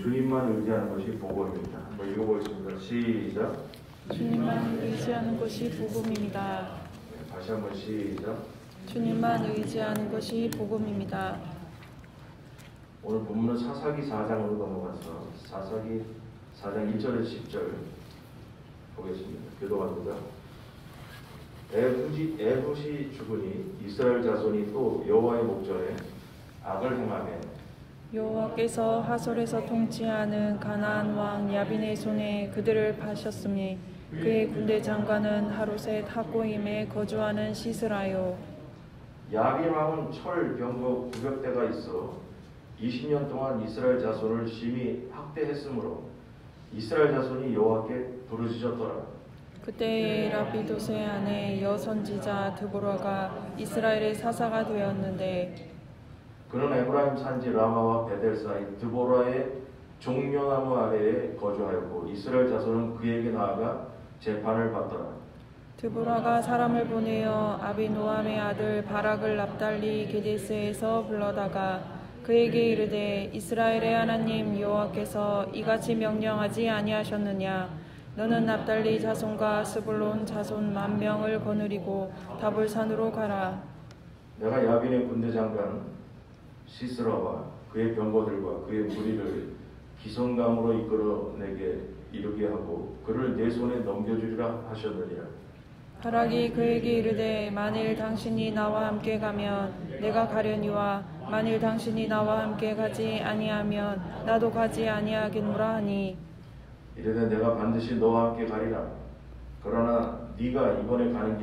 주님만 의지하는 것이 복음입니다. 한번 읽어보겠습니다. 시작. 주님만 의지하는 것이 복음입니다. 네, 다시 한번 시작. 주님만 의지하는 것이 복음입니다. 오늘 본문은 사사기 4장으로 넘어가서 사사기 4장 1절에서 10절 보겠습니다. 교도관입니다. 에훗이 죽으니 이스라엘 자손이 또 여호와의 목전에 악을 행하며 여호와께서 하솔에서 통치하는 가나안 왕 야빈의 손에 그들을 파셨으니 그의 군대 장관은 하롯의 하고임에 거주하는 시스라요. 야빈 왕은 철, 병거 900대가 있어 20년 동안 이스라엘 자손을 심히 학대했으므로 이스라엘 자손이 여호와께 부르짖었더라. 그때 라피도스의 아내 여선지자 드보라가 이스라엘의 사사가 되었는데 그는 에브라임 산지 라마와 베델 사이 드보라의 종려나무 아래에 거주하였고 이스라엘 자손은 그에게 나아가 재판을 받더라. 드보라가 사람을 보내어 아비노함의 아들 바락을 납달리 게데스에서 불러다가 그에게 이르되 이스라엘의 하나님 여호와께서 이같이 명령하지 아니하셨느냐. 너는 납달리 자손과 스불론 자손 10,000명을 거느리고 다볼산으로 가라. 내가 야빈의 군대 장관 시스라와 그의 병거들과 그의 무리를 기성감으로 이끌어내게 이르게 하고 그를 내 손에 넘겨주리라 하셨느니라. 바락이 그에게 이르되 만일 당신이 나와 함께 가면 내가 가려니와 만일 당신이 나와 함께 가지 아니하면 나도 가지 아니하겠노라 하니 이르되 내가 반드시 너와 함께 가리라. 그러나 네가 이번에 가는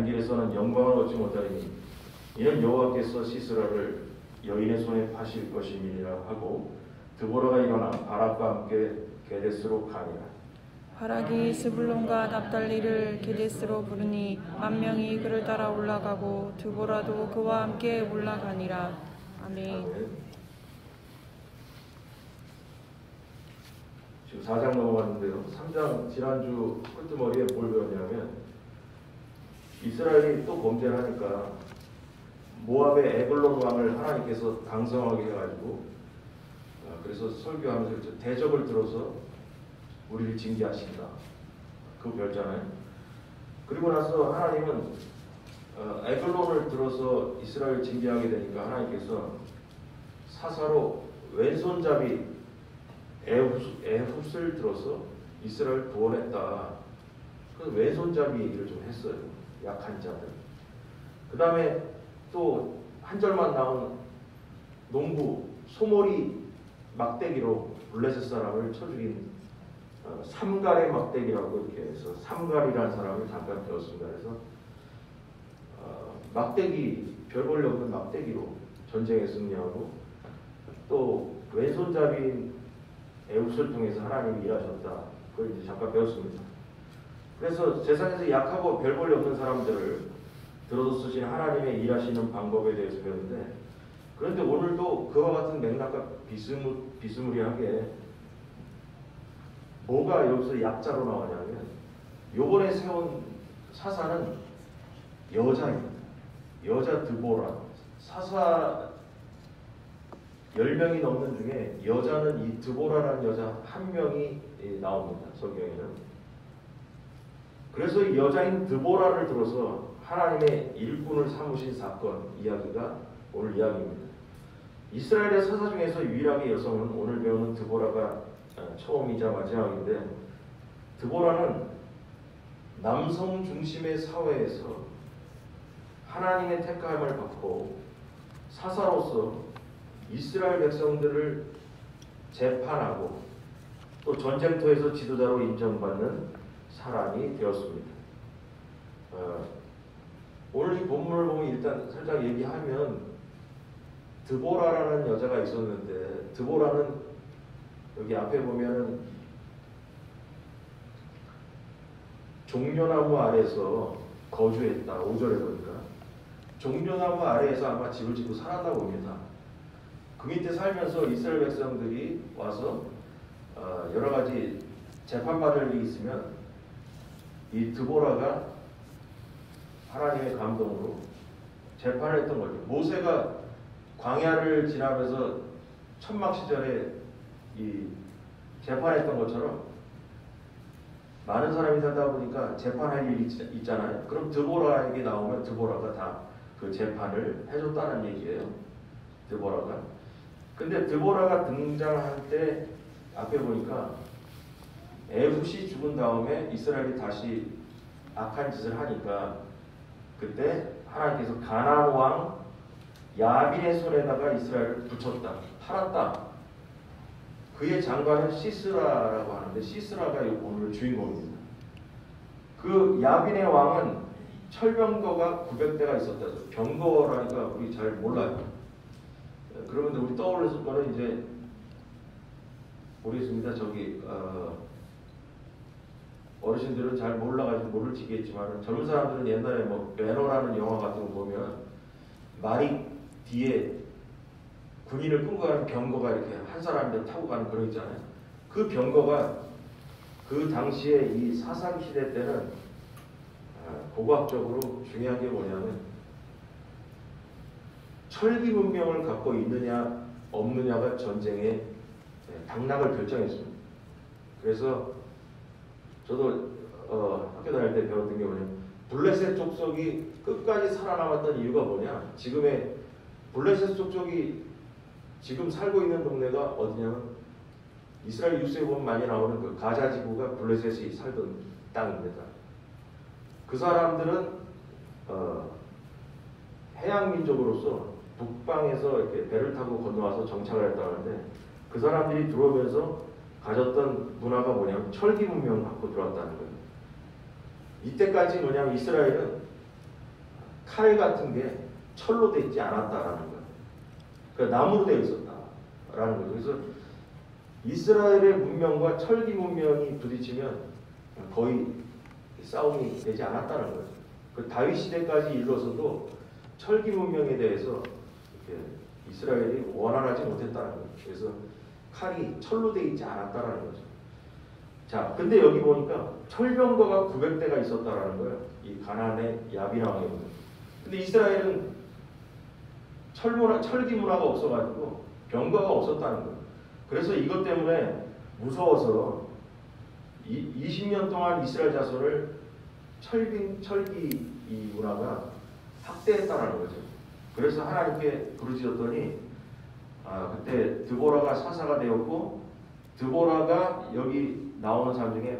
길에서는 영광을 얻지 못하리니 이는 여호와께서 시스라를 여인의 손에 파실 것임이니라 하고 드보라가 일어나 바락과 함께 게데스로 가니라. 바락이 스불론과 납달리를 게데스로 부르니 10,000명이 그를 따라 올라가고 드보라도 그와 함께 올라가니라. 아멘. 지금 4장 넘어갔는데요. 3장 지난주 끄트머리에 뭘 배웠냐면 이스라엘이 또 범죄를 하니까 모압의 에글론 왕을 하나님께서 강성하게 해가지고 그래서 설교하면서 대적을 들어서 우리를 징계하신다. 그거 배웠잖아요. 그리고 나서 하나님은 에글론을 들어서 이스라엘 징계하게 되니까 하나님께서 사사로 왼손잡이 에훗을 들어서 이스라엘 구원했다. 그래서 왼손잡이 얘기를 좀 했어요. 약한 자들. 그 다음에 또 한 절만 나온 농부 소몰이 막대기로 블레셋 사람을 쳐 죽인 삼갈의 막대기라고 이렇게 해서 삼갈이라는 사람을 잠깐 배웠습니다. 그래서 막대기 별 볼일 없는 막대기로 전쟁에 승리하고 또 왼손잡이인 에훗을 통해서 하나님이 일하셨다. 그걸 이제 잠깐 배웠습니다. 그래서 세상에서 약하고 별 볼일 없는 사람들을 들어서 쓰신 하나님의 일하시는 방법에 대해서 배웠는데 그런데 오늘도 그와 같은 맥락과 비스무리하게 뭐가 여기서 약자로 나오냐면 요번에 세운 사사는 여자입니다. 여자 드보라. 사사 10명이 넘는 중에 여자는 이 드보라라는 여자 한 명이 나옵니다. 성경에는. 그래서 이 여자인 드보라를 들어서 하나님의 일꾼을 삼으신 사건 이야기가 오늘 이야기입니다. 이스라엘의 사사 중에서 유일하게 여성은 오늘 배우는 드보라가 처음이자 마지막인데 드보라는 남성 중심의 사회에서 하나님의 택함을 받고 사사로서 이스라엘 백성들을 재판하고 또 전쟁터에서 지도자로 인정받는 사람이 되었습니다. 오늘 이 본문을 보면 일단 살짝 얘기하면 드보라라는 여자가 있었는데 드보라는 여기 앞에 보면은 종려나무 아래에서 거주했다. 5절에 보니까 종려나무 아래에서 아마 집을 짓고 살았나 봅니다. 그 밑에 살면서 이스라엘 백성들이 와서 여러 가지 재판받을 일이 있으면 이 드보라가 하나님의 감동으로 재판을 했던 거죠. 모세가 광야를 지나면서 천막 시절에 이 재판했던 것처럼 많은 사람이 살다 보니까 재판할 일이 있잖아요. 그럼 드보라에게 나오면 드보라가 다 그 재판을 해줬다는 얘기예요. 드보라가. 근데 드보라가 등장할 때 앞에 보니까 에훗이 죽은 다음에 이스라엘이 다시 악한 짓을 하니까 그때 하나님께서 가나안 왕 야빈의 손에다가 이스라엘을 붙였다. 팔았다. 그의 장관은 시스라라고 하는데 시스라가 오늘 주인공입니다. 그 야빈의 왕은 철병거가 900대가 있었다. 병거라니까 우리 잘 몰라요. 그러면 우리 떠올렸을 거는 이제 모르겠습니다. 저기 어르신들은 잘 몰라가지고 모를지겠지만 젊은 사람들은 옛날에 뭐 매너라는 영화 같은 거 보면 말이 뒤에 군인을 끌고 가는 병거가 이렇게 한 사람이 타고 가는 그런 거 있잖아요. 그 병거가 그 당시에 이 사상 시대 때는 고고학적으로 중요한 게 뭐냐면 철기 문명을 갖고 있느냐 없느냐가 전쟁의 당락을 결정했습니다. 그래서 저도 학교 다닐 때 배웠던 게 뭐냐면 블레셋 족속이 끝까지 살아남았던 이유가 뭐냐. 지금의 블레셋 족속이 지금 살고 있는 동네가 어디냐면 이스라엘 뉴스에 보면 많이 나오는 그 가자 지구가 블레셋이 살던 땅입니다. 그 사람들은 해양 민족으로서 북방에서 이렇게 배를 타고 건너와서 정착을 했다고 하는데 그 사람들이 들어오면서 가졌던 문화가 뭐냐면 철기 문명을 갖고 들어왔다는 거예요. 이때까지 뭐냐면 이스라엘은 칼 같은 게 철로 되어 있지 않았다라는 거예요. 그러니까 나무로 되어 있었다라는 거죠. 그래서 이스라엘의 문명과 철기 문명이 부딪히면 거의 싸움이 되지 않았다는 거죠. 그 다윗 시대까지 이르러서도 철기 문명에 대해서 이스라엘이 원활하지 못했다는 거죠. 그래서 칼이 철로 되어 있지 않았다는 거죠. 자, 근데 여기 보니까 철병거가 900대가 있었다라는 거예요. 이 가나안의 야빈 왕에. 근데 이스라엘은 철기 문화가 없어가지고 병거가 없었다는 거예요. 그래서 이것 때문에 무서워서 20년 동안 이스라엘 자손을 철기 이 문화가 학대했다라는 거죠. 그래서 하나님께 부르짖었더니 그때 드보라가 사사가 되었고 드보라가 여기 나오는 사람 중에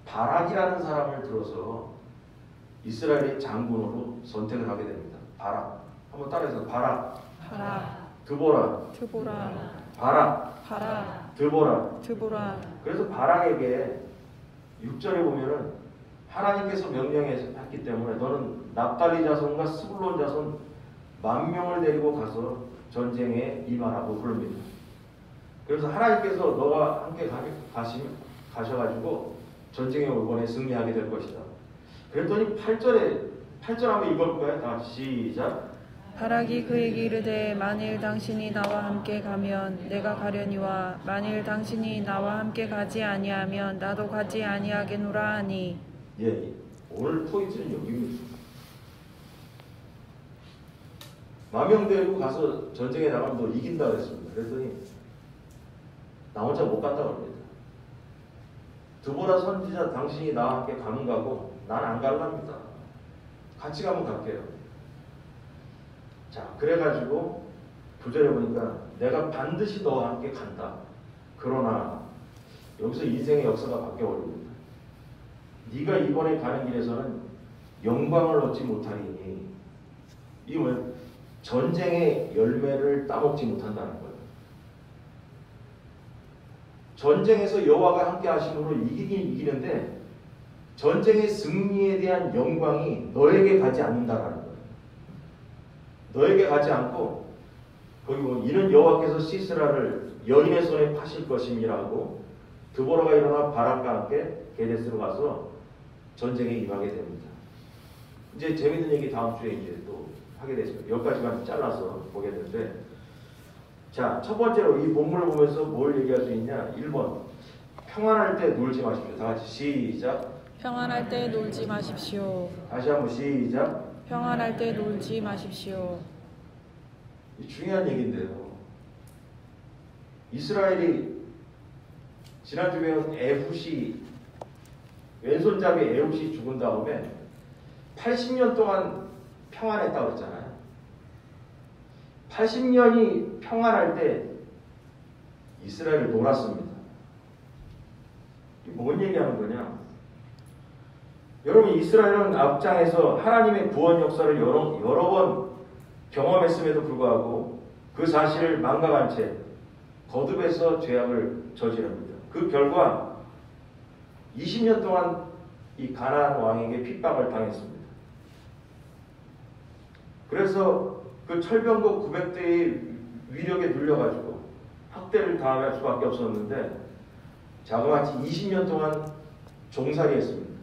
바락이라는 사람을 들어서 이스라엘의 장군으로 선택을 하게 됩니다. 바락. 한번 따라해서 바락. 드보라. 바락. 드보라. 그래서 바락에게 6절에 보면은 하나님께서 명령했기 때문에 너는 납달리 자손과 스불론 자손 10,000명을 데리고 가서 전쟁에 임하라고 부릅니다. 그래서 하나님께서 너와 함께 가셔가지고 전쟁에 이번에 승리하게 될 것이다. 그랬더니 8절 한번 읽어볼까요? 다 같이 시작. 바락이 그에게 이르되 만일 당신이 나와 함께 가면 내가 가려니와 만일 당신이 나와 함께 가지 아니하면 나도 가지 아니하겠노라 하니. 예, 오늘 포인트는 여기입니다. 10,000명 데리고 가서 전쟁에 나가면 너 이긴다 그랬습니다. 그랬더니 나 혼자 못 간다 그럽니다. 드보라 선지자 당신이 나와 함께 가면 가고 난 안 갈랍니다. 같이 가면 갈게요. 자, 그래가지고 9절에 보니까 내가 반드시 너와 함께 간다. 그러나 여기서 인생의 역사가 바뀌어버립니다. 네가 이번에 가는 길에서는 영광을 얻지 못하리니 이게 뭐예요? 전쟁의 열매를 따먹지 못한다는 거예요. 전쟁에서 여호와가 함께 하심으로 이기긴 이기는데 전쟁의 승리에 대한 영광이 너에게 가지 않는다라는 거예요. 너에게 가지 않고 거기 보면 이는 여호와께서 시스라를 여인의 손에 파실 것임이라고 드보라가 일어나 바락과 함께 게데스로 가서 전쟁에 임하게 됩니다. 이제 재밌는 얘기 다음 주에 이제 또 하게 되죠. 여기까지만 잘라서 보겠는데, 자, 첫 번째로 이 본문을 보면서 뭘 얘기할 수 있냐? 1번, 평안할 때 놀지 마십시오. 다 같이 시작. 평안할 때 놀지 마십시오. 다시 한번 시작. 평안할 때 놀지 마십시오. 이 중요한 얘기인데요. 이스라엘이 지난주 배운 에훗이 왼손잡이 에훗이 죽은 다음에 80년 동안 평안했다고 그랬잖아요. 80년이 평안할 때 이스라엘을 놀았습니다. 뭔 얘기하는 거냐? 여러분, 이스라엘은 앞장에서 하나님의 구원 역사를 여러 번 경험했음에도 불구하고 그 사실을 망각한 채 거듭해서 죄악을 저지릅니다. 그 결과 20년 동안 이 가나안 왕에게 핍박을 당했습니다. 그래서 그 철병거 900대의 위력에 눌려가지고 학대를 당할 수밖에 없었는데 자그마치 20년 동안 종살이했습니다.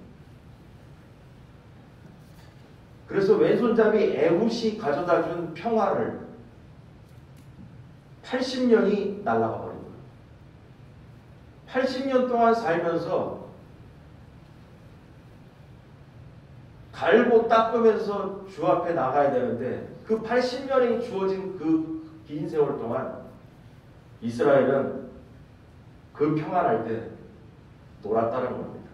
그래서 왼손잡이 에훗이 가져다준 평화를 80년이 날아가 버린 거예요. 80년 동안 살면서 갈고 닦으면서 주 앞에 나가야 되는데 그 80년이 주어진 그 긴 세월 동안 이스라엘은 그 평안할 때 놀았다는 겁니다.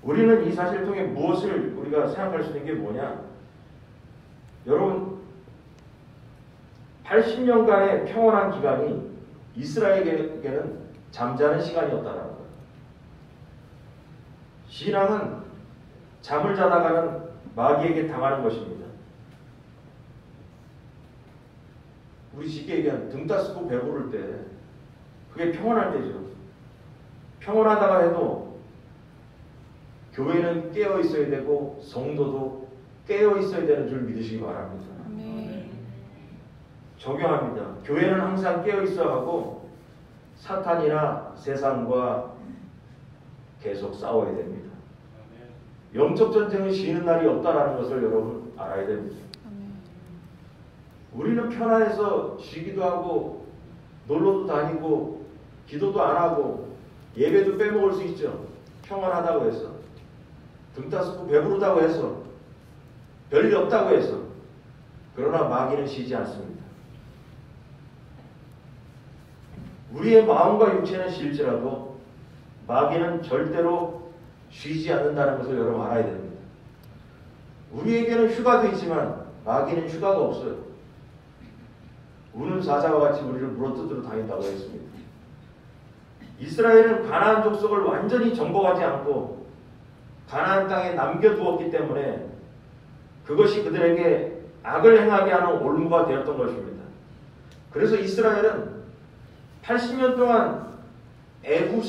우리는 이 사실을 통해 무엇을 우리가 생각할 수 있는 게 뭐냐? 여러분, 80년간의 평온한 기간이 이스라엘에게는 잠자는 시간이었다는 거예요. 신앙은 잠을 자다가는 마귀에게 당하는 것입니다. 우리 쉽게 얘기하면 등 따스고 배부를 때 그게 평온할 때죠. 평온하다가 해도 교회는 깨어 있어야 되고 성도도 깨어 있어야 되는 줄 믿으시기 바랍니다. 적용합니다. 교회는 항상 깨어 있어야 하고 사탄이나 세상과 계속 싸워야 됩니다. 영적 전쟁은 쉬는 날이 없다라는 것을 여러분 알아야 됩니다. 우리는 편안해서 쉬기도 하고 놀러도 다니고 기도도 안 하고 예배도 빼먹을 수 있죠. 평안하다고 해서 등 따스고 배부르다고 해서 별일 없다고 해서. 그러나 마귀는 쉬지 않습니다. 우리의 마음과 육체는 쉴지라도 마귀는 절대로 쉬지 않는다는 것을 여러분 알아야 됩니다. 우리에게는 휴가도 있지만 마귀는 휴가가 없어요. 우는 사자와 같이 우리를 물어뜯으러 다닌다고 했습니다. 이스라엘은 가나안 족속을 완전히 정복하지 않고 가나안 땅에 남겨두었기 때문에 그것이 그들에게 악을 행하게 하는 올무가 되었던 것입니다. 그래서 이스라엘은 80년 동안 에훗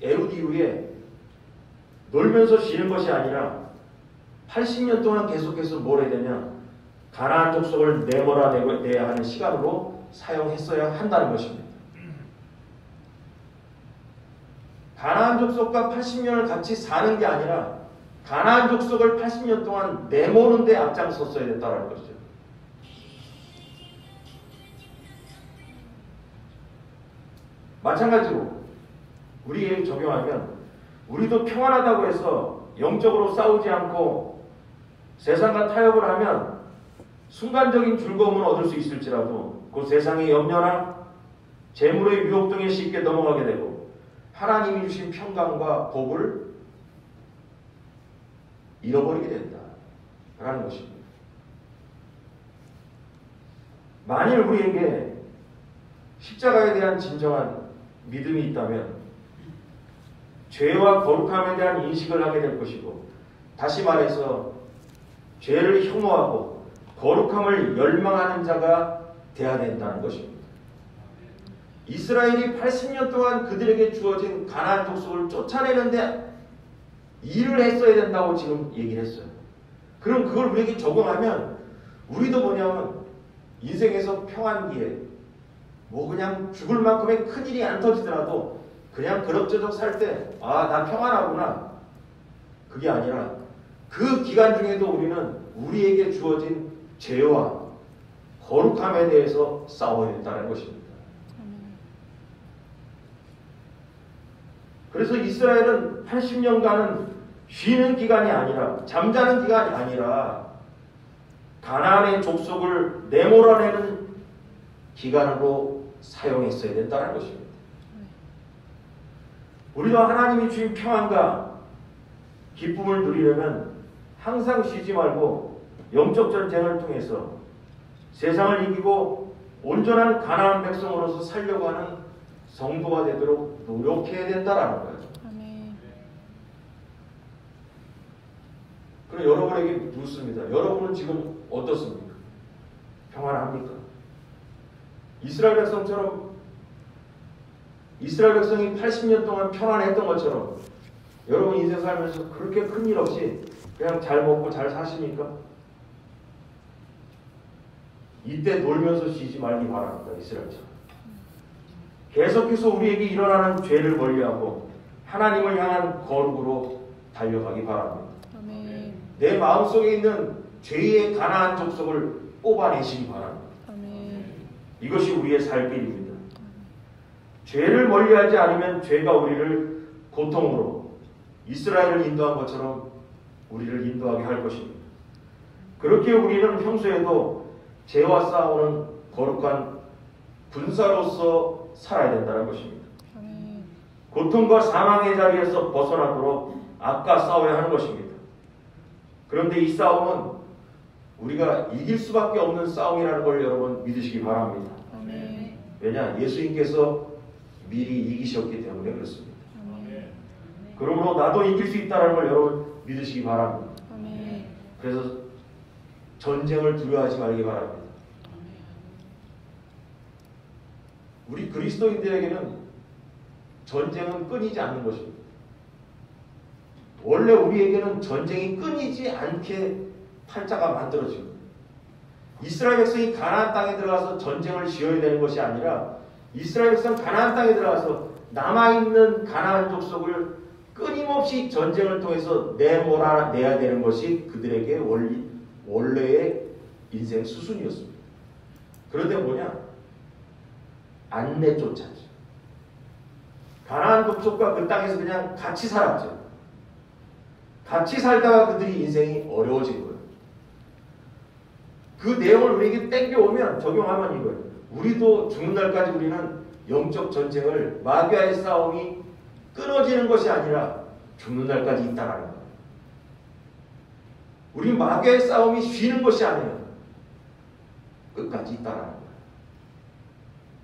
이후에 놀면서 쉬는 것이 아니라 80년 동안 계속해서 뭘 해야 되냐? 가나안 족속을 내몰아내야 하는 시간으로 사용했어야 한다는 것입니다. 가나안 족속과 80년을 같이 사는 게 아니라 가나안 족속을 80년 동안 내모는 데 앞장섰어야 됐다는 것이죠. 마찬가지로 우리에게 적용하면 우리도 평안하다고 해서 영적으로 싸우지 않고 세상과 타협을 하면 순간적인 즐거움은 얻을 수 있을지라도 그 세상의 염려나 재물의 유혹 등에 쉽게 넘어가게 되고 하나님이 주신 평강과 복을 잃어버리게 된다라는 것입니다. 만일 우리에게 십자가에 대한 진정한 믿음이 있다면 죄와 거룩함에 대한 인식을 하게 될 것이고, 다시 말해서 죄를 혐오하고 거룩함을 열망하는 자가 되어야 된다는 것입니다. 이스라엘이 80년 동안 그들에게 주어진 가나안 족속을 쫓아내는데 일을 했어야 된다고 지금 얘기를 했어요. 그럼 그걸 우리에게 적용하면 우리도 뭐냐면 인생에서 평안기에 뭐 그냥 죽을 만큼의 큰일이 안 터지더라도 그냥 그럭저럭 살 때 아, 나 평안하구나. 그게 아니라 그 기간 중에도 우리는 우리에게 주어진 죄와 거룩함에 대해서 싸워야 된다는 것입니다. 그래서 이스라엘은 80년간은 쉬는 기간이 아니라 잠자는 기간이 아니라 가나안의 족속을 내몰아내는 기간으로 사용했어야 된다는 것입니다. 우리도 하나님이 주신 평안과 기쁨을 누리려면 항상 쉬지 말고 영적 전쟁을 통해서 세상을 이기고 온전한 가나안 백성으로서 살려고 하는 성도가 되도록 노력해야 된다라는 거예요. 아멘. 그럼 여러분에게 묻습니다. 여러분은 지금 어떻습니까? 평안합니까? 이스라엘 백성처럼 이스라엘 백성이 80년 동안 평안했던 것처럼 여러분 인생 살면서 그렇게 큰일 없이 그냥 잘 먹고 잘 사십니까? 이때 놀면서 쉬지 말기 바랍니다. 이스라엘처럼. 계속해서 우리에게 일어나는 죄를 멀리하고 하나님을 향한 거룩으로 달려가기 바랍니다. 아멘. 내 마음속에 있는 죄의 가나안 족속을 뽑아내시기 바랍니다. 아멘. 이것이 우리의 살 길입니다. 죄를 멀리하지 않으면 죄가 우리를 고통으로 이스라엘을 인도한 것처럼 우리를 인도하게 할 것입니다. 그렇게 우리는 평소에도 죄와 싸우는 거룩한 군사로서 살아야 된다는 것입니다. 아멘. 고통과 사망의 자리에서 벗어나도록 악과 싸워야 하는 것입니다. 그런데 이 싸움은 우리가 이길 수밖에 없는 싸움이라는 걸 여러분 믿으시기 바랍니다. 아멘. 왜냐? 예수님께서 미리 이기셨기 때문에 그렇습니다. 아멘. 그러므로 나도 이길 수 있다는 걸 여러분 믿으시기 바랍니다. 아멘. 그래서 전쟁을 두려워하지 말기 바랍니다. 우리 그리스도인들에게는 전쟁은 끊이지 않는 것입니다. 원래 우리에게는 전쟁이 끊이지 않게 팔자가 만들어집니다. 이스라엘 백성이 가나안 땅에 들어가서 전쟁을 지어야 되는 것이 아니라 이스라엘 백성 가나안 땅에 들어가서 남아있는 가나안 족속을 끊임없이 전쟁을 통해서 내몰아내야 되는 것이 그들에게 원래의 인생 수순이었습니다. 그런데 뭐냐? 안 내쫓았죠. 가나안 족속과 그 땅에서 그냥 같이 살았죠. 같이 살다가 그들이 인생이 어려워진 거예요. 그 내용을 우리에게 땡겨오면 적용하면 이거예요. 우리도 죽는 날까지 우리는 영적 전쟁을 마귀와의 싸움이 끊어지는 것이 아니라 죽는 날까지 있다라는 거예요. 우리 마귀와의 싸움이 쉬는 것이 아니에요. 끝까지 있다라는 거예요.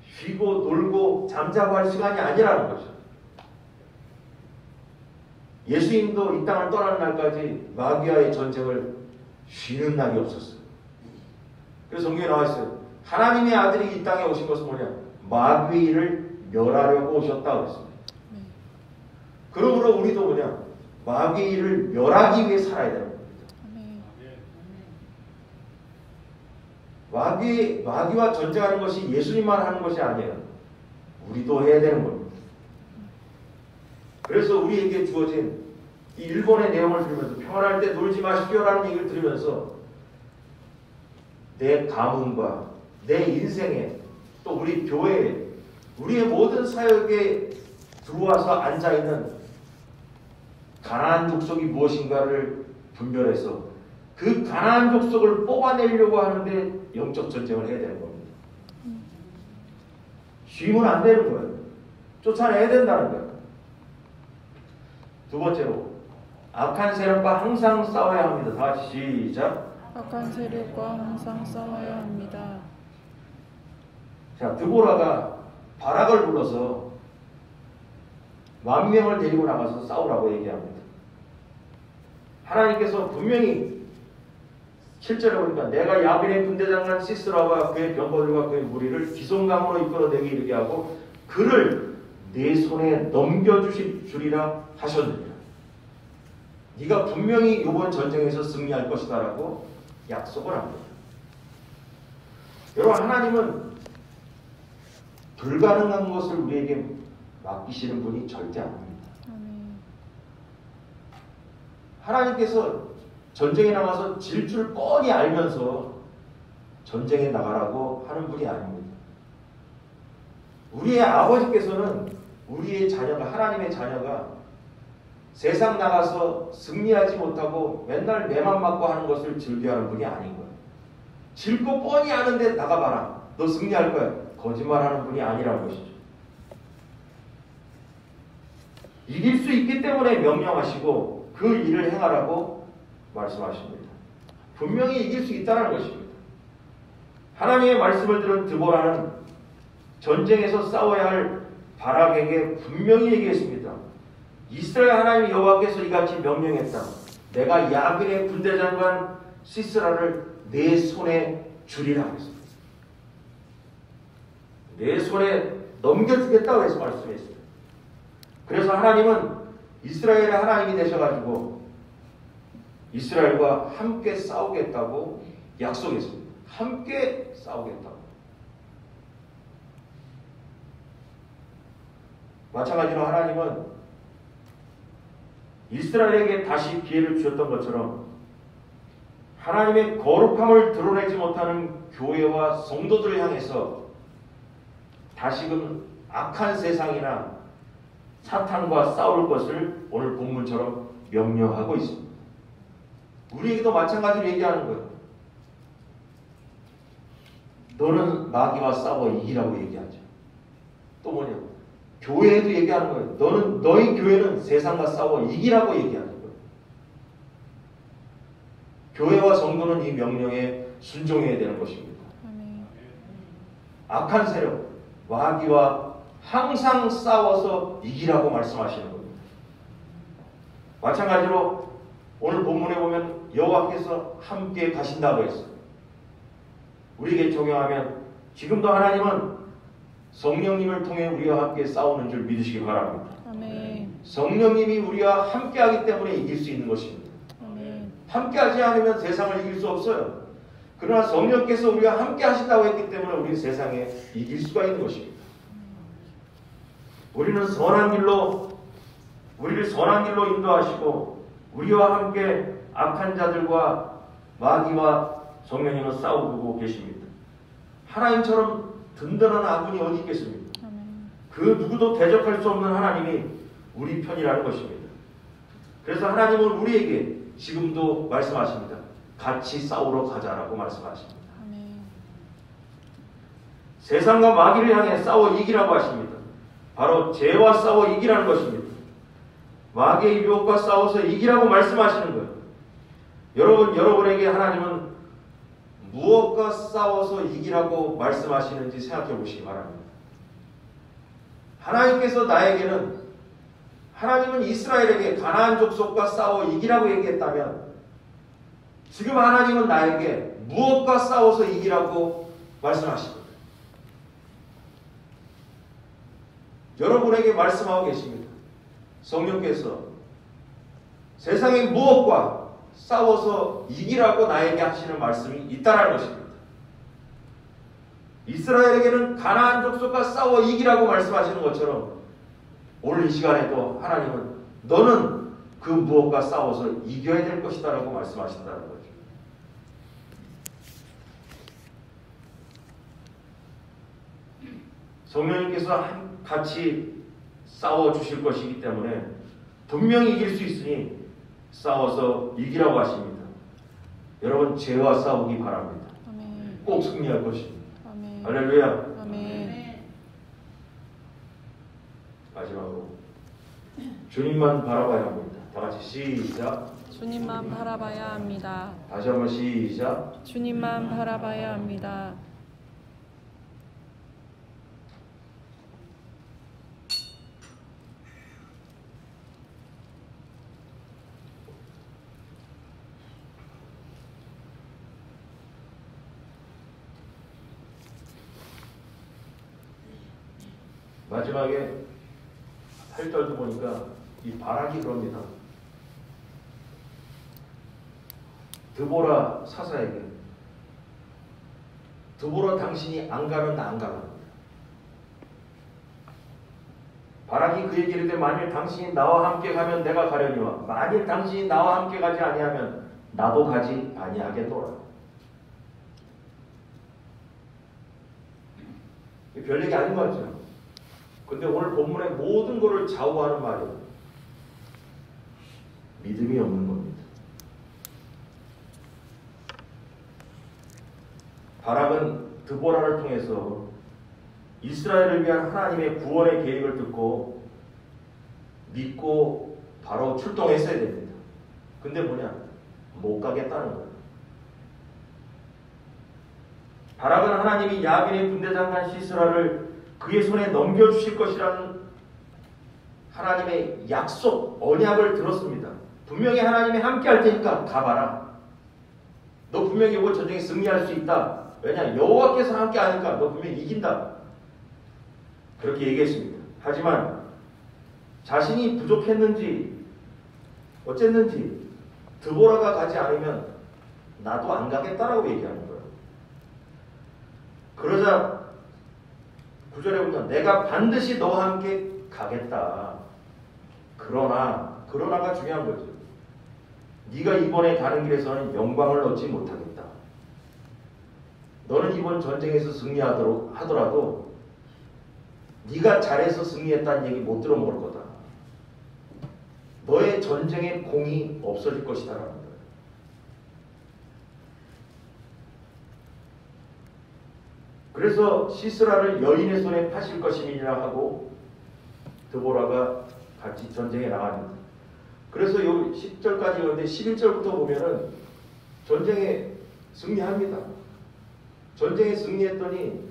쉬고 놀고 잠자고 할 시간이 아니라는 거죠. 예수님도 이 땅을 떠나는 날까지 마귀와의 전쟁을 쉬는 날이 없었어요. 그래서 성경에 나와 있어요. 하나님의 아들이 이 땅에 오신 것은 뭐냐? 마귀를 멸하려고 오셨다 그랬습니다. 그러므로 우리도 뭐냐? 마귀를 멸하기 위해 살아야 되는 겁니다. 마귀와 전쟁하는 것이 예수님만 하는 것이 아니에요. 우리도 해야 되는 겁니다. 그래서 우리에게 주어진 이 일본의 내용을 들으면서 평안할 때 놀지 마십시오라는 얘기를 들으면서 내 가문과 내 인생에 또 우리 교회에 우리의 모든 사역에 들어와서 앉아있는 가나안 족속이 무엇인가를 분별해서 그 가나안 족속을 뽑아내려고 하는데 영적 전쟁을 해야 되는 겁니다. 쉬면 안 되는 거예요. 쫓아내야 된다는 거예요. 두 번째로 악한 세력과 항상 싸워야 합니다. 다 같이 시작. 악한 세력과 항상 싸워야 합니다. 자, 드보라가 바락을 불러서 10,000명을 데리고 나가서 싸우라고 얘기합니다. 하나님께서 분명히 7절에 보니까 내가 야빈의 군대장관 시스라와 그의 병거들과 그의 무리를 기송강으로 이끌어내게 이르게 하고 그를 내 손에 넘겨주리라 하셨느니라. 네가 분명히 이번 전쟁에서 승리할 것이다 라고 약속을 합니다. 여러분, 하나님은 불가능한 것을 우리에게 맡기시는 분이 절대 아닙니다. 하나님께서 전쟁에 나가서 질 줄 뻔히 알면서 전쟁에 나가라고 하는 분이 아닙니다. 우리의 아버지께서는 우리의 자녀가, 하나님의 자녀가 세상 나가서 승리하지 못하고 맨날 매만 맞고 하는 것을 즐겨하는 분이 아닌 거예요. 질 거 뻔히 아는데 나가봐라. 너 승리할 거야. 거짓말하는 분이 아니라는 것이죠. 이길 수 있기 때문에 명령하시고 그 일을 행하라고 말씀하십니다. 분명히 이길 수 있다는 것입니다. 하나님의 말씀을 들은 드보라는 전쟁에서 싸워야 할 바락에게 분명히 얘기했습니다. 이스라엘 하나님 여호와께서 이같이 명령했다. 내가 야근의 군대장관 시스라를 내 손에 주리라 했습니다. 내 손에 넘겨주겠다고 해서 말씀했습니다. 그래서 하나님은 이스라엘의 하나님이 되셔가지고 이스라엘과 함께 싸우겠다고 약속했습니다. 함께 싸우겠다고. 마찬가지로 하나님은 이스라엘에게 다시 기회를 주셨던 것처럼 하나님의 거룩함을 드러내지 못하는 교회와 성도들을 향해서 다시금 악한 세상이나 사탄과 싸울 것을 오늘 본문처럼 명령하고 있습니다. 우리에게도 마찬가지로 얘기하는 거예요. 너는 마귀와 싸워 이기라고 얘기하죠. 또 뭐냐? 교회에도 얘기하는 거예요. 너희 교회는 세상과 싸워 이기라고 얘기하는 거예요. 교회와 성도는 이 명령에 순종해야 되는 것입니다. 악한 세력, 마귀와 항상 싸워서 이기라고 말씀하시는 겁니다. 마찬가지로 오늘 본문에 보면 여호와께서 함께 가신다고 했어요. 우리에게 적용하면 지금도 하나님은 성령님을 통해 우리와 함께 싸우는 줄 믿으시기 바랍니다. 아멘. 성령님이 우리와 함께하기 때문에 이길 수 있는 것입니다. 아멘. 함께하지 않으면 세상을 이길 수 없어요. 그러나 성령께서 우리와 함께 하신다고 했기 때문에 우리는 세상에 이길 수가 있는 것입니다. 우리를 선한 길로 인도하시고 우리와 함께 악한 자들과 마귀와 성령님은 싸우고 계십니다. 하나님처럼 든든한 아군이 어디 있겠습니까? 아멘. 그 누구도 대적할 수 없는 하나님이 우리 편이라는 것입니다. 그래서 하나님은 우리에게 지금도 말씀하십니다. 같이 싸우러 가자라고 말씀하십니다. 아멘. 세상과 마귀를 향해 싸워 이기라고 하십니다. 바로 죄와 싸워 이기라는 것입니다. 마귀의 유혹과 싸워서 이기라고 말씀하시는 거예요. 여러분에게 하나님은 무엇과 싸워서 이기라고 말씀하시는지 생각해 보시기 바랍니다. 하나님은 이스라엘에게 가나안 족속과 싸워 이기라고 얘기했다면 지금 하나님은 나에게 무엇과 싸워서 이기라고 말씀하십니다. 여러분에게 말씀하고 계십니다. 성령께서 세상의 무엇과 싸워서 이기라고 나에게 하시는 말씀이 있다는 것입니다. 이스라엘에게는 가나안 족속과 싸워 이기라고 말씀하시는 것처럼 오늘 이 시간에도 하나님은 너는 그 무엇과 싸워서 이겨야 될 것이다 라고 말씀하신다는 거죠. 성령님께서 같이 싸워주실 것이기 때문에 분명히 이길 수 있으니 싸워서 이기라고 하십니다. 여러분 죄와 싸우기 바랍니다. 아멘. 꼭 승리할 것입니다. 아멘. 할렐루야. 아멘. 마지막으로 주님만 바라봐야 합니다. 다 같이 시작. 주님만 바라봐야 합니다. 다시 한번 시작. 주님만 바라봐야 합니다. 마지막에 8절도 보니까 이 바락이 그럽니다. 드보라 사사에게 드보라 당신이 안 가면 나 안 가랍니다. 바락이 그에게 이르되 만일 당신이 나와 함께 가면 내가 가려니와 만일 당신이 나와 함께 가지 아니하면 나도 가지 아니하겠노라. 별 얘기 아닌 것 같죠? 근데 오늘 본문의 모든 것을 좌우하는 말이에요. 믿음이 없는 겁니다. 바락은 드보라를 통해서 이스라엘을 위한 하나님의 구원의 계획을 듣고 믿고 바로 출동했어야 됩니다. 근데 뭐냐? 못 가겠다는 거예요. 바락은 하나님이 야빈의 군대장관 시스라를 그의 손에 넘겨주실 것이라는 하나님의 약속, 언약을 들었습니다. 분명히 하나님이 함께 할 테니까 가봐라. 너 분명히 이번 전쟁에 승리할 수 있다. 왜냐? 여호와께서 함께 하니까 너 분명히 이긴다. 그렇게 얘기했습니다. 하지만 자신이 부족했는지 어쨌는지 드보라가 가지 않으면 나도 안 가겠다라고 얘기하는 거예요. 그러자 9절에 보면 내가 반드시 너와 함께 가겠다. 그러나가 중요한 거죠. 네가 이번에 가는 길에서는 영광을 얻지 못하겠다. 너는 이번 전쟁에서 승리하더라도 네가 잘해서 승리했다는 얘기 못 들어먹을 거다. 너의 전쟁의 공이 없어질 것이다라는 거예요. 그래서 시스라를 여인의 손에 파실 것임이라 하고 드보라가 같이 전쟁에 나갑니다. 그래서 요 10절까지 오는데 11절부터 보면은 전쟁에 승리합니다. 전쟁에 승리했더니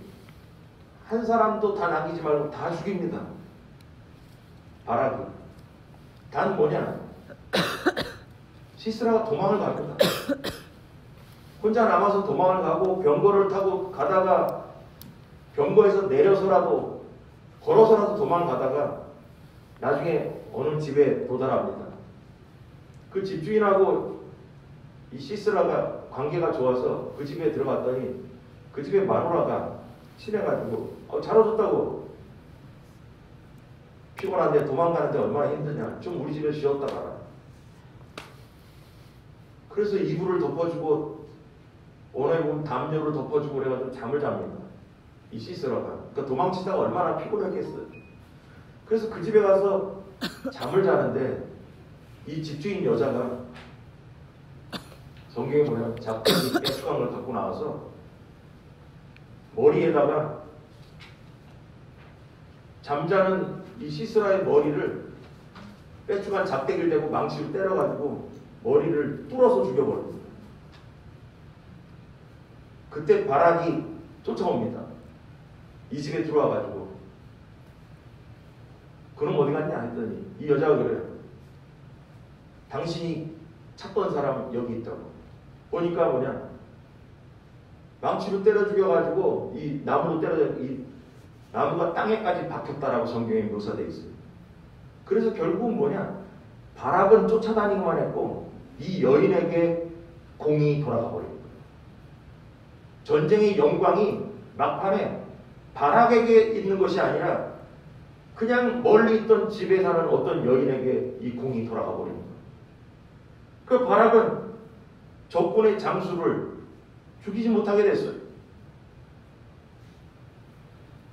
한 사람도 다 남기지 말고 다 죽입니다. 바락이. 단 뭐냐? 시스라가 도망을 갑니다. 혼자 남아서 도망을 가고 병거를 타고 가다가 병거에서 내려서라도 걸어서라도 도망가다가 나중에 어느 집에 도달합니다. 그 집주인하고 이 시스라가 관계가 좋아서 그 집에 들어갔더니 그 집에 마누라가 친해가지고 잘 오셨다고, 피곤한데 도망가는데 얼마나 힘드냐, 좀 우리 집에 쉬었다 가라. 그래서 이불을 덮어주고 오늘 보면 담요를 덮어주고 그래가지고 잠을 잡니다. 이 시스라가. 그러니까 도망치다가 얼마나 피곤했겠어요. 그래서 그 집에 가서 잠을 자는데 이 집주인 여자가 성경에 보면 작대기 빼추강을 갖고 나와서 머리에다가 잠자는 이 시스라의 머리를 빼추간 작대기를 대고 망치를 때려가지고 머리를 뚫어서 죽여버립니다. 그때 바락이 쫓아옵니다. 이 집에 들어와가지고 그럼 어디 갔냐 했더니 이 여자가 그래요. 당신이 찾던 사람 여기 있다고. 보니까 뭐냐, 망치로 때려 죽여가지고 이 나무로 때려, 이 나무가 땅에까지 박혔다라고 성경에 묘사되어 있어요. 그래서 결국은 뭐냐, 바락은 쫓아다니기만 했고 이 여인에게 공이 돌아가 버린 거예요. 전쟁의 영광이 막판에 바락에게 있는 것이 아니라 그냥 멀리 있던 집에 사는 어떤 여인에게 이 공이 돌아가 버린 거예요. 그 바락은 적군의 장수를 죽이지 못하게 됐어요.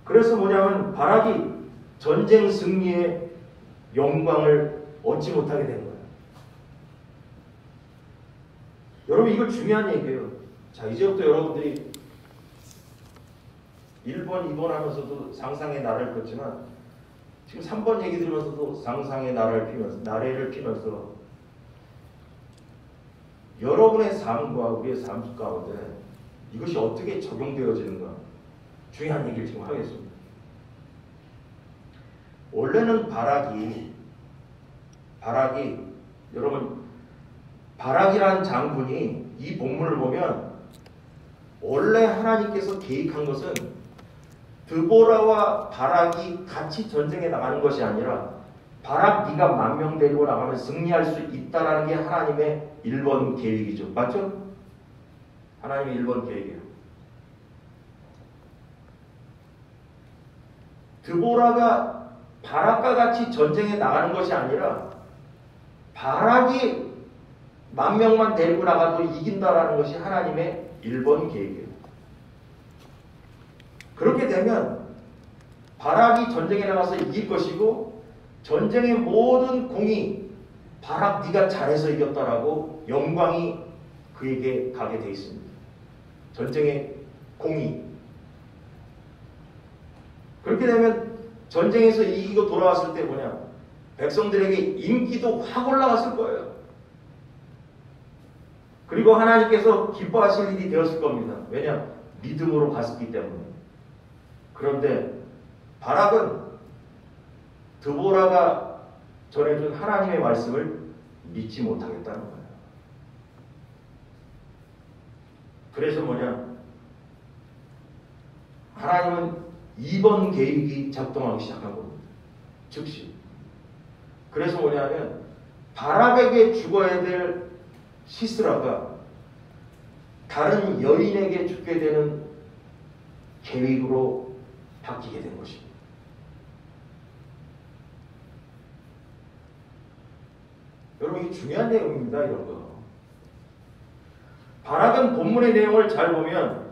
그래서 뭐냐면 바락이 전쟁 승리의 영광을 얻지 못하게 된 거예요. 여러분, 이거 중요한 얘기예요. 자, 이제부터 여러분들이 1번, 2번 하면서도 상상의 나래를 폈지만 지금 3번 얘기 들으면서도 상상의 나래를 피면서 여러분의 삶과 우리의 삶 가운데 이것이 어떻게 적용되어지는가 중요한 얘기를 지금 하겠습니다. 원래는 바락이 여러분, 바락이라는 장군이 이 본문을 보면 원래 하나님께서 계획한 것은 드보라와 바락이 같이 전쟁에 나가는 것이 아니라 바락 네가 10,000명 데리고 나가면 승리할 수 있다라는 게 하나님의 1번 계획이죠. 맞죠? 하나님의 1번 계획이에요. 드보라가 바락과 같이 전쟁에 나가는 것이 아니라 바락이 10,000명만 데리고 나가도 이긴다라는 것이 하나님의 1번 계획이에요. 그렇게 되면 바락이 전쟁에 나가서 이길 것이고 전쟁의 모든 공이 바락 네가 잘해서 이겼다라고 영광이 그에게 가게 돼 있습니다. 전쟁의 공이. 그렇게 되면 전쟁에서 이기고 돌아왔을 때 뭐냐? 백성들에게 인기도 확 올라갔을 거예요. 그리고 하나님께서 기뻐하실 일이 되었을 겁니다. 왜냐? 믿음으로 갔기 때문에. 그런데 바락은 드보라가 전해준 하나님의 말씀을 믿지 못하겠다는 거예요. 그래서 뭐냐? 하나님은 2번 계획이 작동하기 시작한 겁니다. 즉시. 그래서 뭐냐면 바락에게 죽어야 될 시스라가 다른 여인에게 죽게 되는 계획으로 바뀌게 된 것입니다. 여러분, 이게 중요한 내용입니다. 이런 거. 바락은 본문의 내용을 잘 보면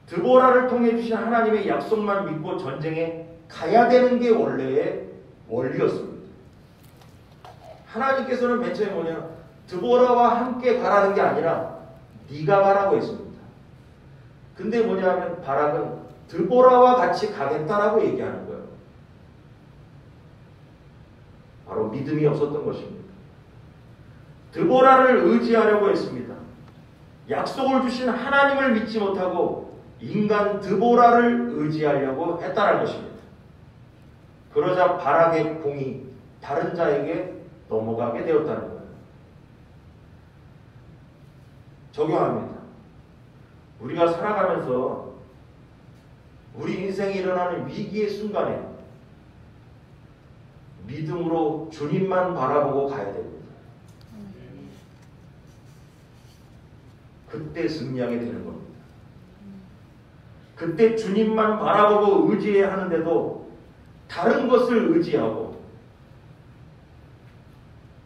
드보라를 통해 주신 하나님의 약속만 믿고 전쟁에 가야 되는 게 원래의 원리였습니다. 하나님께서는 맨 처음에 뭐냐? 드보라와 함께 가라는 게 아니라 네가 가라고 했습니다. 근데 뭐냐면 바락은 드보라와 같이 가겠다라고 얘기하는 거예요. 바로 믿음이 없었던 것입니다. 드보라를 의지하려고 했습니다. 약속을 주신 하나님을 믿지 못하고 인간 드보라를 의지하려고 했다는 것입니다. 그러자 바락의 공이 다른 자에게 넘어가게 되었다는 거예요. 적용합니다. 우리가 살아가면서 우리 인생에 일어나는 위기의 순간에 믿음으로 주님만 바라보고 가야 됩니다. 그때 승리하게 되는 겁니다. 그때 주님만 바라보고 의지해야 하는데도 다른 것을 의지하고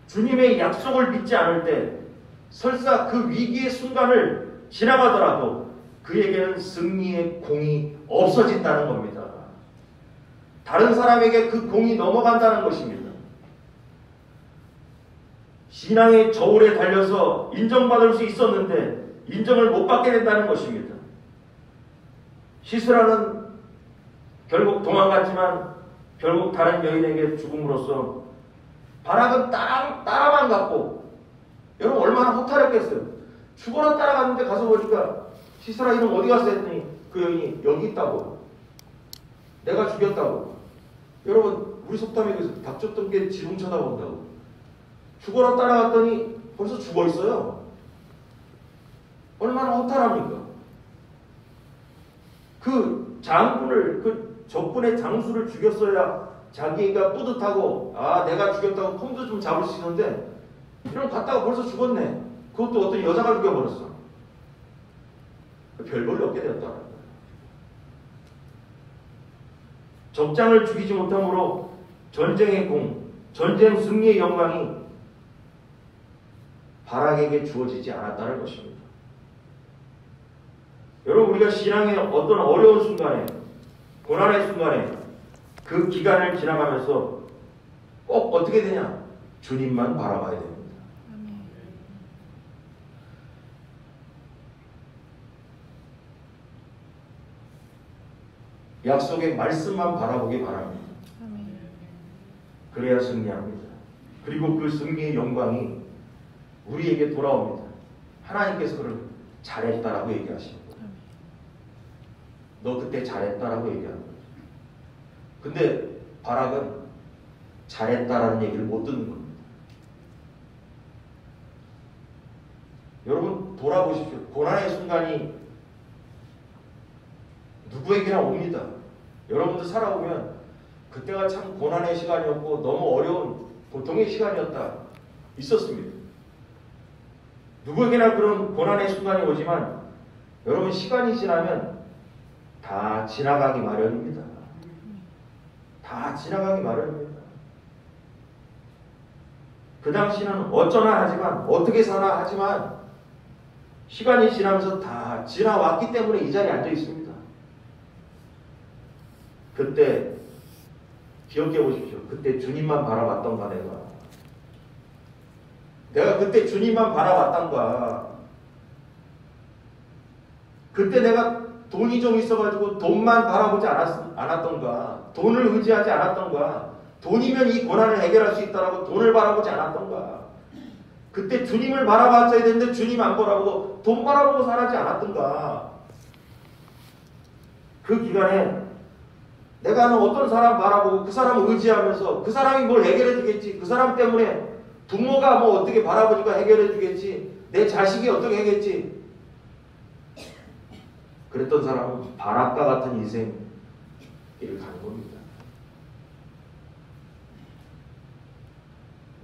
주님의 약속을 믿지 않을 때 설사 그 위기의 순간을 지나가더라도 그에게는 승리의 공이 없어진다는 겁니다. 다른 사람에게 그 공이 넘어간다는 것입니다. 신앙의 저울에 달려서 인정받을 수 있었는데 인정을 못 받게 된다는 것입니다. 시스라는 결국 도망갔지만 결국 다른 여인에게 죽음으로써 바락은 따라만 갔고, 여러분 얼마나 허탈했겠어요. 죽어라 따라갔는데 가서 보니까 시스라 이름 어디 갔어 했더니 그 여인이 여기 있다고, 내가 죽였다고. 여러분 우리 속담에 그래서 닥쳤던 게 지붕 쳐다본다고. 죽어라 따라갔더니 벌써 죽어 있어요. 얼마나 허탈합니까? 그 장군을, 그 적군의 장수를 죽였어야 자기가 뿌듯하고, 아 내가 죽였다고 폼도 좀 잡을 수 있는데 이런 갔다가 벌써 죽었네. 그것도 어떤 여자가 죽여버렸어. 별 볼일 없게 되었다는 거예요. 적장을 죽이지 못함으로 전쟁의 공, 전쟁 승리의 영광이 바락에게 주어지지 않았다는 것입니다. 여러분 우리가 신앙의 어떤 어려운 순간에, 고난의 순간에 그 기간을 지나가면서 꼭 어떻게 되냐? 주님만 바라봐야 됩니다. 약속의 말씀만 바라보기 바랍니다. 그래야 승리합니다. 그리고 그 승리의 영광이 우리에게 돌아옵니다. 하나님께서 그를 잘했다라고 얘기하시는 거예요. 너 그때 잘했다라고 얘기하는 거죠. 근데 바락은 잘했다라는 얘기를 못 듣는 겁니다. 여러분 돌아보십시오. 고난의 순간이 누구에게나 옵니다. 여러분들 살아오면 그때가 참 고난의 시간이었고 너무 어려운 고통의 시간이었다. 있었습니다. 누구에게나 그런 고난의 순간이 오지만 여러분 시간이 지나면 다 지나가기 마련입니다. 다 지나가기 마련입니다. 그 당시는 어쩌나 하지만, 어떻게 사나 하지만 시간이 지나면서 다 지나왔기 때문에 이 자리에 앉아 있습니다. 그때 기억해 보십시오. 그때 주님만 바라봤던가 내가 그때 주님만 바라봤던가. 그때 내가 돈이 좀 있어가지고 돈만 바라보지 않았던가, 돈을 의지하지 않았던가, 돈이면 이 고난을 해결할 수 있다라고 돈을 바라보지 않았던가, 그때 주님을 바라봤어야 되는데 주님 안 바라보고 돈 바라보고 살지 않았던가. 그 기간에 내가 아는 어떤 사람 바라보고 그 사람을 의지하면서 그 사람이 뭘 해결해 주겠지, 그 사람 때문에 부모가 뭐 어떻게 바라보니까 해결해 주겠지, 내 자식이 어떻게 하겠지, 그랬던 사람은 바락과 같은 인생 길을 가는 겁니다.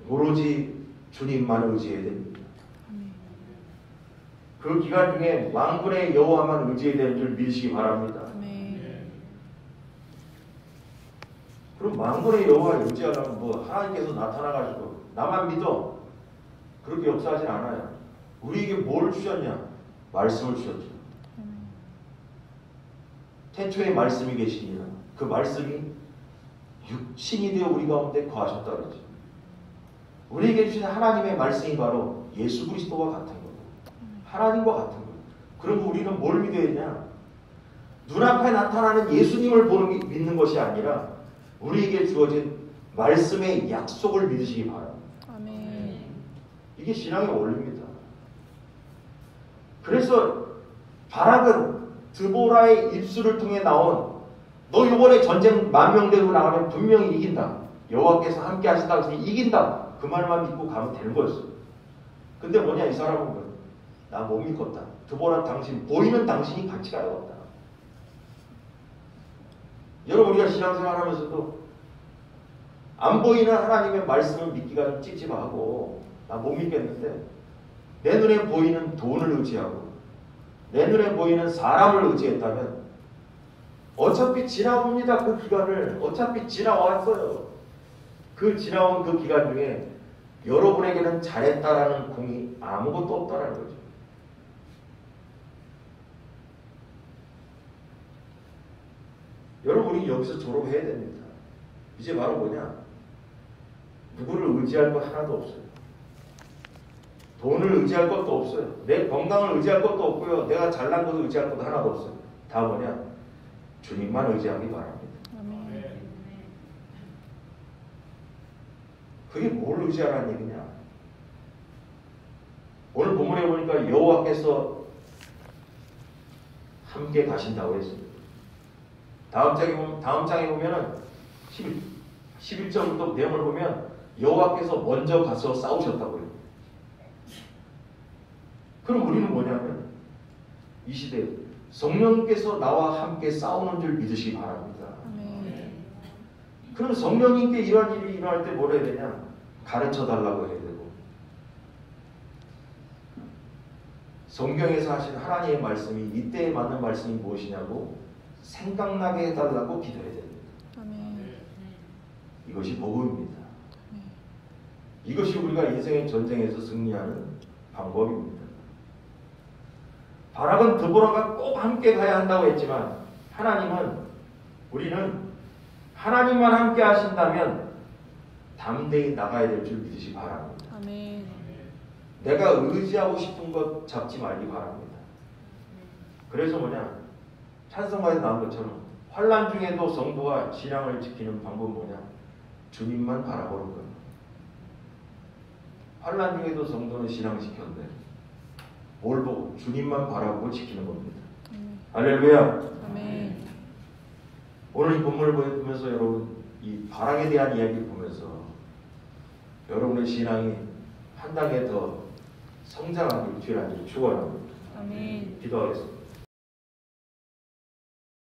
오로지 주님만 의지해야 됩니다. 그 기간 중에 만군의 여호와만 의지해야 되는 줄 믿으시기 바랍니다. 그럼 만군의 여호와를 의지하려면 뭐 하나님께서 나타나가지고 나만 믿어, 그렇게 역사하진 않아요. 우리에게 뭘 주셨냐? 말씀을 주셨죠. 태초에 말씀이 계시니라. 그 말씀이 육신이 되어 우리 가운데 거하셨다 그러죠. 우리에게 주신 하나님의 말씀이 바로 예수 그리스도와 같은 거예요. 하나님과 같은 거예요. 그럼 우리는 뭘 믿어야 되냐? 눈앞에 나타나는 예수님을 믿는 것이 아니라 우리에게 주어진 말씀의 약속을 믿으시기 바랍니다. 아멘. 이게 신앙의 원리입니다. 그래서 바락은 드보라의 입술을 통해 나온, 너 이번에 전쟁 10,000명 데리고 나가면 분명히 이긴다, 여호와께서 함께 하신다고 해서 이긴다, 그 말만 믿고 가면 되는 거였어요. 근데 뭐냐, 이 사람은 나 못 믿겠다. 드보라 당신, 보이는 당신이 같이 가야겠다. 여러분, 우리가 신앙생활 하면서도 안 보이는 하나님의 말씀을 믿기가 좀 찝찝하고 나 못 믿겠는데 내 눈에 보이는 돈을 의지하고 내 눈에 보이는 사람을 의지했다면 어차피 지나옵니다. 그 기간을 어차피 지나왔어요. 그 지나온 그 기간 중에 여러분에게는 잘했다라는 공이 아무것도 없다라는 거죠. 여러분, 우리 여기서 졸업해야 됩니다. 이제 바로 뭐냐? 누구를 의지할 것 하나도 없어요. 돈을 의지할 것도 없어요. 내 건강을 의지할 것도 없고요. 내가 잘난 것을 의지할 것도 하나도 없어요. 다 뭐냐? 주님만 의지하기 바랍니다. 아멘. 그게 뭘 의지하라는 얘기냐? 오늘 본문에 보니까 여호와께서 함께 가신다고 했습니다. 다음 장에 보면은 11절부터 내용을 보면 여호와께서 먼저 가서 싸우셨다고 해요. 그럼 우리는 뭐냐면 이 시대에 성령께서 나와 함께 싸우는 줄 믿으시기 바랍니다. 아멘. 그럼 성령님께 이런 일이 일어날 때 뭘 해야 되냐? 가르쳐 달라고 해야 되고, 성경에서 하신 하나님의 말씀이 이때에 맞는 말씀이 무엇이냐고 생각나게 해달라고 기도해야 됩니다. 아멘. 이것이 복음입니다. 이것이 우리가 인생의 전쟁에서 승리하는 방법입니다. 바락은 드보라가 꼭 함께 가야 한다고 했지만 우리는 하나님만 함께 하신다면 담대히 나가야 될 줄 믿으시기 바랍니다. 아멘. 내가 의지하고 싶은 것 잡지 말기 바랍니다. 그래서 뭐냐? 찬송가에 나온 것처럼 환난 중에도 성도가 신앙을 지키는 방법은 뭐냐? 주님만 바라보는 겁니다. 환난 중에도 성도는 신앙을 지켰는데 뭘 보고? 주님만 바라보고 지키는 겁니다. 할렐루야. 아멘. 오늘 이 본문을 보면서 여러분, 이 바락에 대한 이야기를 보면서 여러분의 신앙이 한 단계 더 성장하길 주일하기를 축원합니다. 아멘. 기도하겠습니다.